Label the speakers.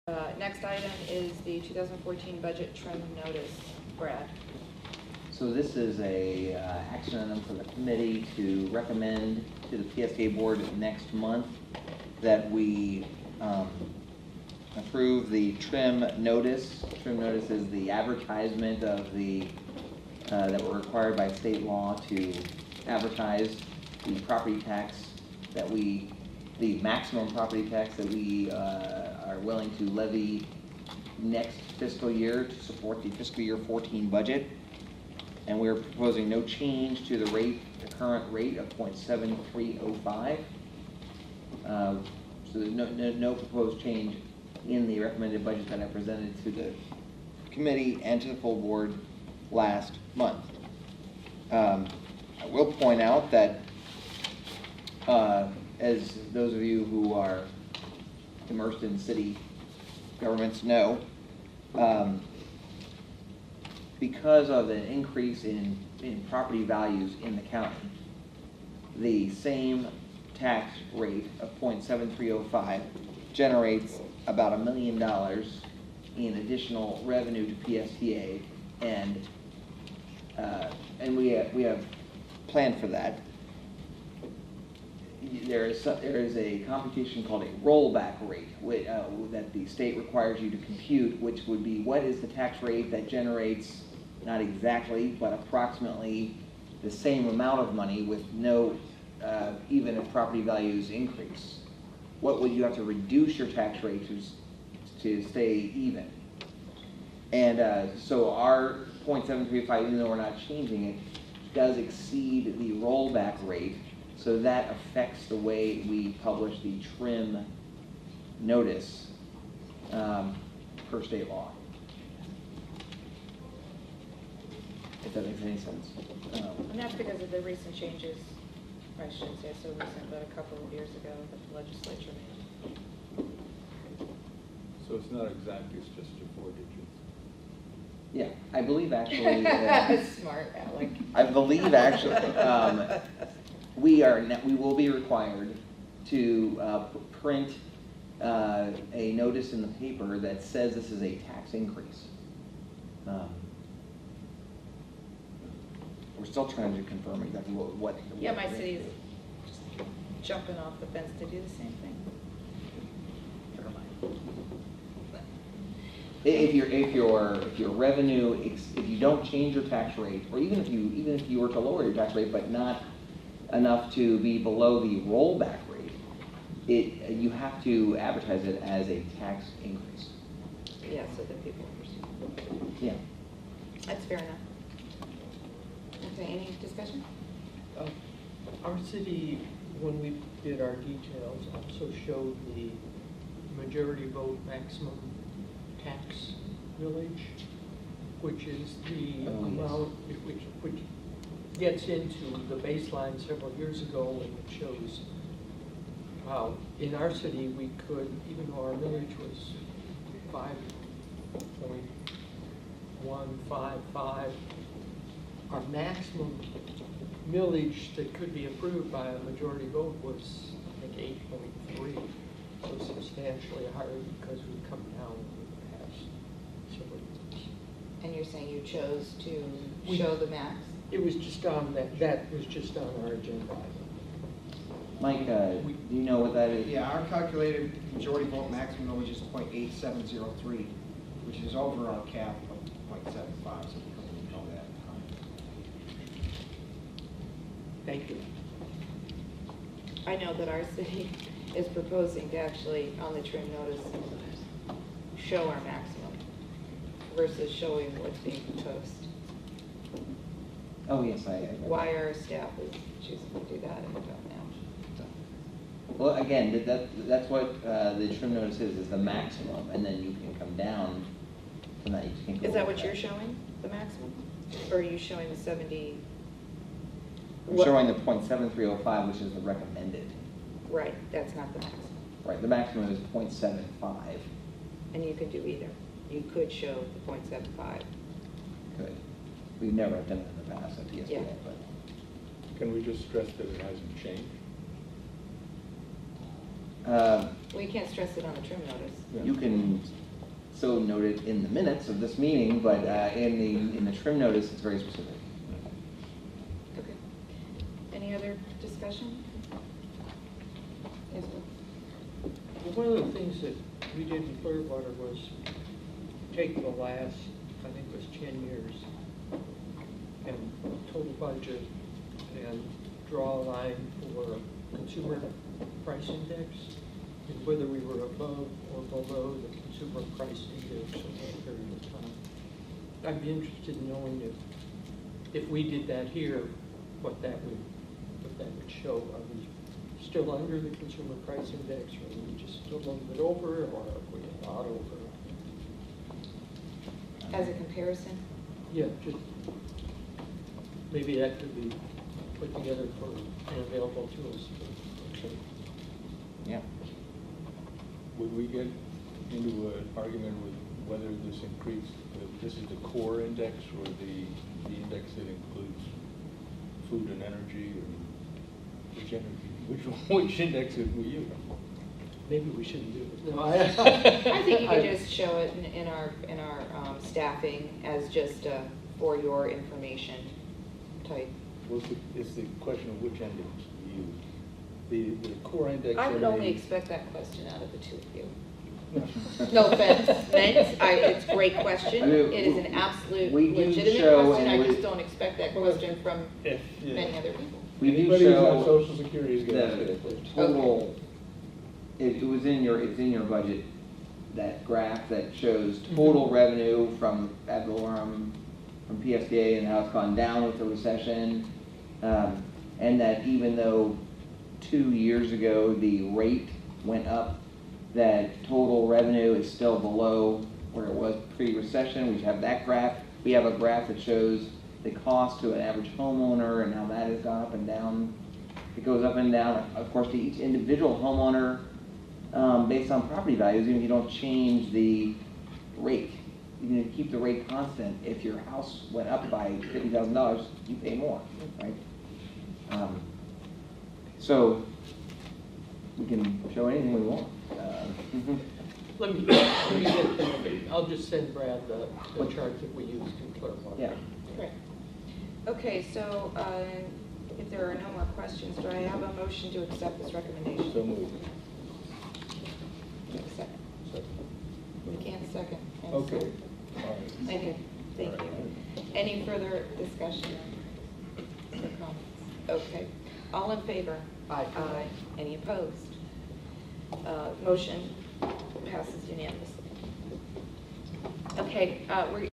Speaker 1: Next item is the 2014 budget trim notice. Brad.
Speaker 2: So this is a action item for the committee to recommend to the PSTA board next month that we approve the trim notice. Trim notice is the advertisement of the that we're required by state law to advertise the property tax that the maximum property tax that we are willing to levy next fiscal year to support the fiscal year 14 budget. And we're proposing no change to the rate, the current rate of 0.7305. So there's no proposed change in the recommended budget that I presented to the committee and to the full board last month. I will point out that as those of you who are immersed in city governments know, because of an increase in property values in the county, the same tax rate of 0.7305 generates about $1 million in additional revenue to PSTA, and we have planned for that. There is a computation called a rollback rate that the state requires you to compute, which would be what is the tax rate that generates, not exactly, but approximately the same amount of money with no, even if property values increase. What would you have to reduce your tax rate to stay even? And so our 0.735, even though we're not changing it, does exceed the rollback rate. So that affects the way we publish the trim notice per state law. If that makes any sense.
Speaker 1: And that's because of the recent changes, I shouldn't say so recent, but a couple of years ago that the legislature made.
Speaker 3: So it's not exact, it's just your 4 digits.
Speaker 2: Yeah, I believe actually.
Speaker 1: Smart, Alec.
Speaker 2: I believe actually we will be required to print a notice in the paper that says this is a tax increase. We're still trying to confirm exactly what
Speaker 1: Yeah, my city is just jumping off the fence to do the same thing. Never mind.
Speaker 2: If your revenue, if you don't change your tax rate, or even if you were to lower your tax rate, but not enough to be below the rollback rate, you have to advertise it as a tax increase.
Speaker 1: Yeah, so that people understand.
Speaker 2: Yeah.
Speaker 1: That's fair enough. Okay, any discussion?
Speaker 4: Our city, when we did our details, also showed the majority vote maximum tax millage, which is the amount which gets into the baseline several years ago, and it shows how in our city we could, even though our millage was 5.155, our maximum millage that could be approved by a majority vote was, I think, 8.3, so substantially higher because we've come down in the past several years.
Speaker 1: And you're saying you chose to show the max?
Speaker 4: It was just on that was just on our agenda.
Speaker 2: Mike, do you know what that is?
Speaker 5: Yeah, our calculated majority vote maximum millage is 0.8703, which is over our cap of 0.75, so we know that.
Speaker 4: Thank you.
Speaker 1: I know that our city is proposing to actually, on the trim notice, show our maximum versus showing what's being proposed.
Speaker 2: Oh yes, I
Speaker 1: Why our staff is choosing to do that, I don't know.
Speaker 2: Well, again, that's what the trim notice is the maximum, and then you can come down from that. You can go
Speaker 1: Is that
Speaker 2: over
Speaker 1: what you're showing, the maximum? Or are you showing the 70?
Speaker 2: I'm showing the 0.7305, which is the recommended.
Speaker 1: Right, that's not the maximum.
Speaker 2: Right, the maximum is 0.75.
Speaker 1: And you could do either. You could show the 0.75.
Speaker 2: Good. We've never done it in the past at PSTA,
Speaker 1: Yeah.
Speaker 2: but
Speaker 3: Can we just stress that it hasn't changed?
Speaker 1: Well, you can't stress it on the trim notice.
Speaker 2: You can so note it in the minutes of this meeting, but in the trim notice, it's very specific.
Speaker 1: Okay. Any other discussion? Yes, Bill?
Speaker 4: One of the things that we did in Clearwater was take the last, I think it was 10 years, and total budget, and draw a line for consumer price index, and whether we were above or below the consumer price index in that period of time. I'd be interested in knowing if we did that here, what that would show. Are we still under the consumer price index, or are we just a little bit over, or are we a lot over?
Speaker 1: As a comparison?
Speaker 4: Yeah, just, maybe that could be put together for, and available to us.
Speaker 2: Yeah.
Speaker 3: Would we get into an argument with whether this increase, if this is the core index or the index that includes food and energy, or which index did we use?
Speaker 4: Maybe we shouldn't do it. No,
Speaker 1: I think you could just show it in our staffing as just for your information type.
Speaker 3: Well, it's the question of which index we use. The core index.
Speaker 1: I would
Speaker 3: and
Speaker 1: only
Speaker 3: the-
Speaker 1: expect that question out of the two of you. No offense meant, it's a great question.
Speaker 2: I mean,
Speaker 1: It is an absolute
Speaker 2: we do
Speaker 1: legitimate
Speaker 2: show
Speaker 1: question. I
Speaker 2: and
Speaker 1: just
Speaker 2: we-
Speaker 1: don't expect that question from
Speaker 3: If,
Speaker 1: many other people.
Speaker 2: We do
Speaker 3: Anybody who's on
Speaker 2: show
Speaker 3: Social Security is gonna
Speaker 2: the
Speaker 3: get it.
Speaker 2: total, it was in your budget, that graph that shows total revenue from ad valorem, from PSTA, and how it's gone down with the recession. And that even though 2 years ago the rate went up, that total revenue is still below where it was pre-recession. We have that graph. We have a graph that shows the cost to an average homeowner and how that has gone up and down. It goes up and down, of course, to each individual homeowner based on property values, even if you don't change the rate. Even if you keep the rate constant, if your house went up by $50,000, you pay more, right? So we can show anything we want.
Speaker 4: Let me get, I'll just send Brad the chart that we used in Clearwater.
Speaker 2: Yeah.
Speaker 1: Great. Okay, so if there are no more questions, do I have a motion to accept this recommendation?
Speaker 3: So moved.
Speaker 1: Do I have a second?
Speaker 3: So-
Speaker 1: We can't second. and
Speaker 3: Okay.
Speaker 1: so-
Speaker 3: All right.
Speaker 1: Thank you. Thank you. Any further discussion or comments? Okay. All in favor?
Speaker 4: Aye.
Speaker 1: Aye. Any opposed? Motion passes unanimously. Okay, we're